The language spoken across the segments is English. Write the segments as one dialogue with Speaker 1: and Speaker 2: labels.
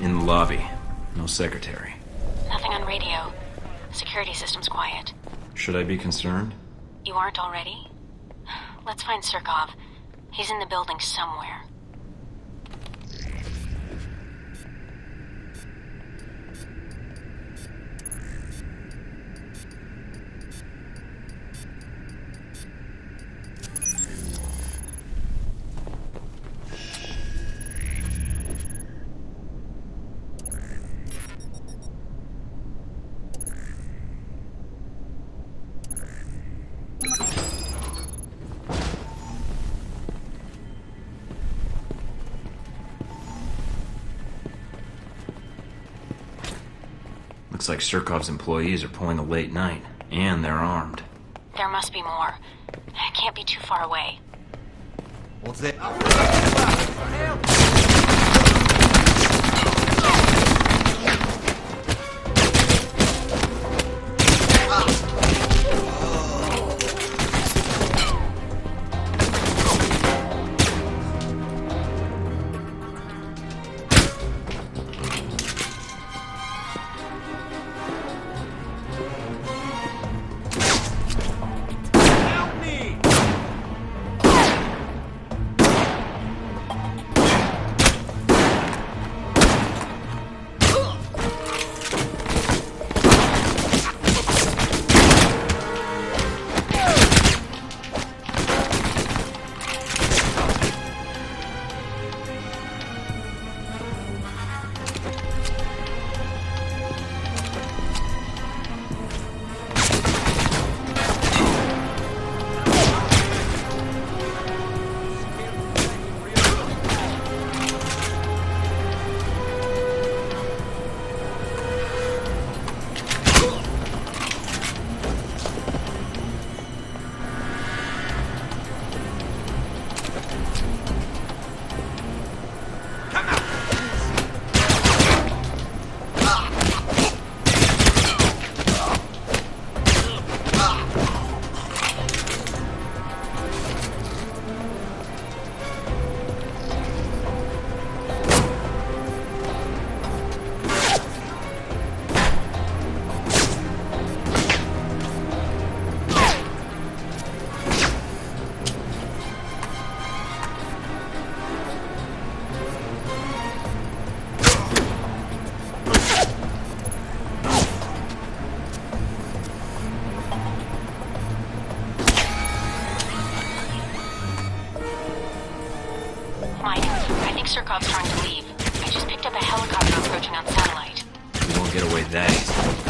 Speaker 1: In the lobby. No secretary.
Speaker 2: Nothing on radio. Security system's quiet.
Speaker 1: Should I be concerned?
Speaker 2: You aren't already? Let's find Surkov. He's in the building somewhere.
Speaker 1: Looks like Surkov's employees are pulling a late night, and they're armed.
Speaker 2: There must be more. I can't be too far away.
Speaker 3: What's it?
Speaker 2: Surkov's trying to leave. I just picked up a helicopter approaching on satellite.
Speaker 1: You won't get away that easy.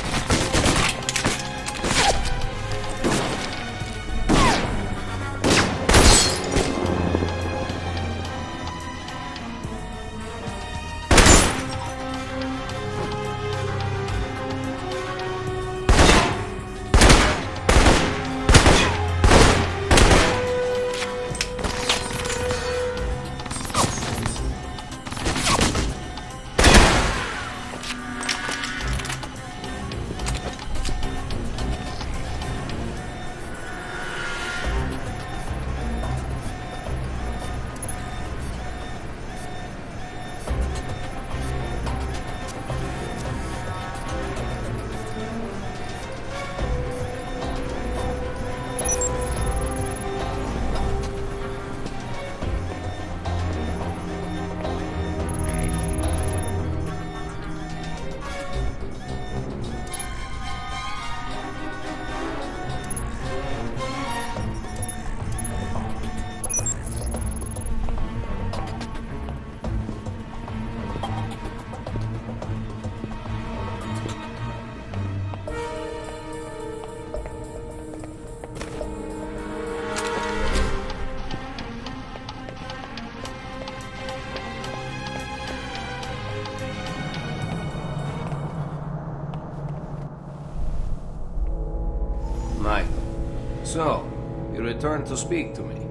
Speaker 4: So, you returned to speak to me.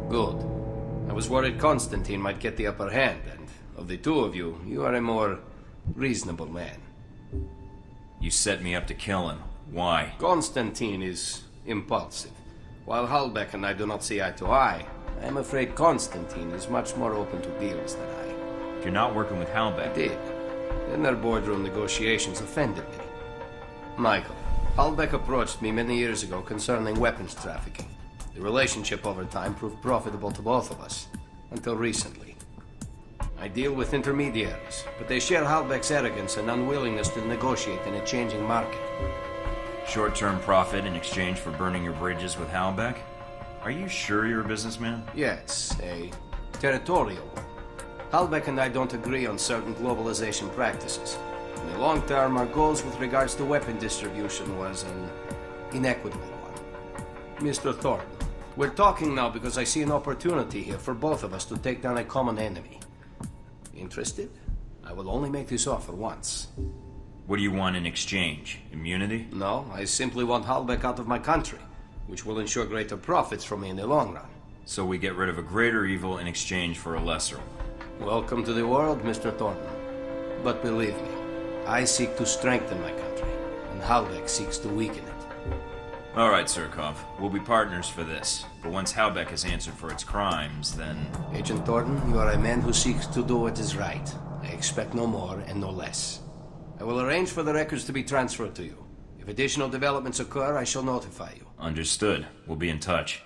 Speaker 4: Good. I was worried Constantine might get the upper hand, and of the two of you, you are a more reasonable man.
Speaker 1: You set me up to kill him. Why?
Speaker 4: Constantine is impulsive. While Halbeck and I do not see eye to eye, I am afraid Constantine is much more open to deals than I.
Speaker 1: You're not working with
Speaker 4: I
Speaker 1: Halbeck.
Speaker 4: did. Then their boardroom negotiations offended me. Michael, Halbeck approached me many years ago concerning weapons trafficking. The relationship over time proved profitable to both of us, until recently. I deal with intermediaries, but they share Halbeck's arrogance and unwillingness to negotiate in a changing market.
Speaker 1: Short-term profit in exchange for burning your bridges with Halbeck? Are you sure you're a businessman?
Speaker 4: Yes, a territorial one. Halbeck and I don't agree on certain globalization practices. In the long term, our goals with regards to weapon distribution was an inequitable one. Mr. Thornton, we're talking now because I see an opportunity here for both of us to take down a common enemy. Interested? I will only make this offer once.
Speaker 1: What do you want in exchange? Immunity?
Speaker 4: No, I simply want Halbeck out of my country, which will ensure greater profits for me in the long run.
Speaker 1: So we get rid of a greater evil in exchange for a lesser one.
Speaker 4: Welcome to the world, Mr. Thornton. But believe me, I seek to strengthen my country, and Halbeck seeks to weaken it.
Speaker 1: All right, Surkov. We'll be partners for this. But once Halbeck has answered for its crimes, then...
Speaker 4: Agent Thornton, you are a man who seeks to do what is right. I expect no more and no less. I will arrange for the records to be transferred to you. If additional developments occur, I shall notify you.
Speaker 1: Understood. We'll be in touch.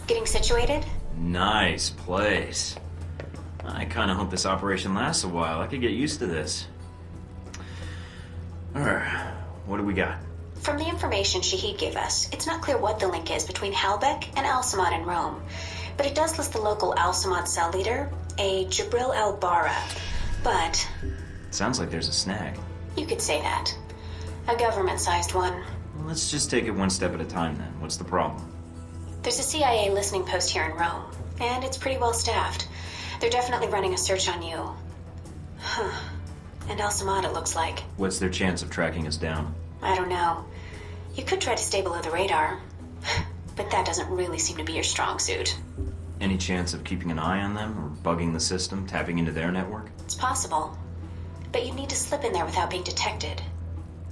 Speaker 2: Getting situated?
Speaker 1: Nice place. I kind of hope this operation lasts a while. I could get used to this. Alright, what do we got?
Speaker 2: From the information Shahid gave us, it's not clear what the link is between Halbek and Al-Samad in Rome, but it does list the local Al-Samad cell leader, a Jibril al-Bara. But
Speaker 1: Sounds like there's a snag.
Speaker 2: you could say that. A government-sized one.
Speaker 1: Well, let's just take it one step at a time then. What's the problem?
Speaker 2: There's a CIA listening post here in Rome, and it's pretty well staffed. They're definitely running a search on you. Huh. And Al-Samad, it looks like.
Speaker 1: What's their chance of tracking us down?
Speaker 2: I don't know. You could try to stay below the radar, but that doesn't really seem to be your strong suit.
Speaker 1: Any chance of keeping an eye on them, or bugging the system, tapping into their network?
Speaker 2: It's possible, but you'd need to slip in there without being detected.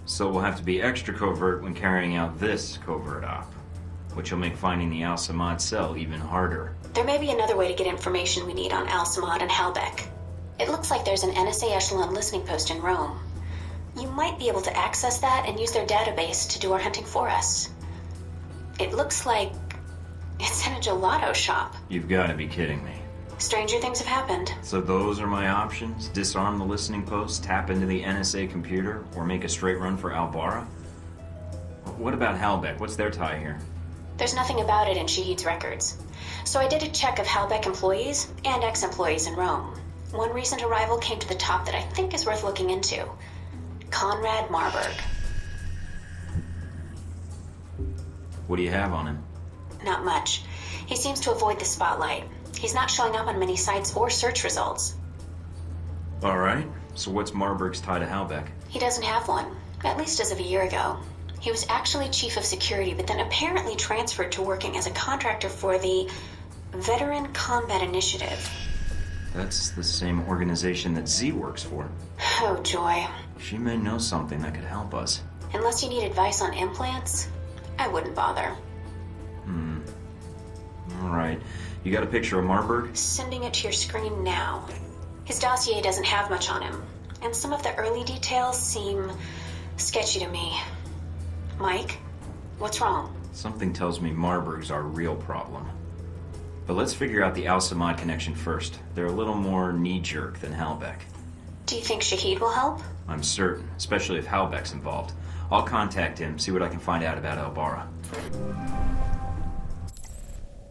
Speaker 1: So we'll have to be extra covert when carrying out this covert op, which will make finding the Al-Samad cell even harder.
Speaker 2: There may be another way to get information we need on Al-Samad and Halbek. It looks like there's an NSA Echelon listening post in Rome. You might be able to access that and use their database to do our hunting for us. It looks like it's in a gelato shop.
Speaker 1: You've got to be kidding me.
Speaker 2: Stranger things have happened.
Speaker 1: So those are my options? Disarm the listening post, tap into the NSA computer, or make a straight run for Al-Bara? What about Halbek? What's their tie here?
Speaker 2: There's nothing about it in Shahid's records. So I did a check of Halbek employees and ex-employees in Rome. One recent arrival came to the top that I think is worth looking into. Conrad Marburg.
Speaker 1: What do you have on him?
Speaker 2: Not much. He seems to avoid the spotlight. He's not showing up on many sites or search results.
Speaker 1: Alright, so what's Marburg's tie to Halbek?
Speaker 2: He doesn't have one, at least as of a year ago. He was actually chief of security, but then apparently transferred to working as a contractor for the Veteran Combat Initiative.
Speaker 1: That's the same organization that Z works for.
Speaker 2: Oh, joy.
Speaker 1: She may know something that could help us.
Speaker 2: Unless you need advice on implants, I wouldn't bother.
Speaker 1: Alright, you got a picture of Marburg?
Speaker 2: Sending it to your screen now. His dossier doesn't have much on him, and some of the early details seem sketchy to me. Mike, what's wrong?
Speaker 1: Something tells me Marburg's our real problem. But let's figure out the Al-Samad connection first. They're a little more knee-jerk than Halbek.
Speaker 2: Do you think Shahid will help?
Speaker 1: I'm certain, especially if Halbek's involved. I'll contact him, see what I can find out about Al-Bara.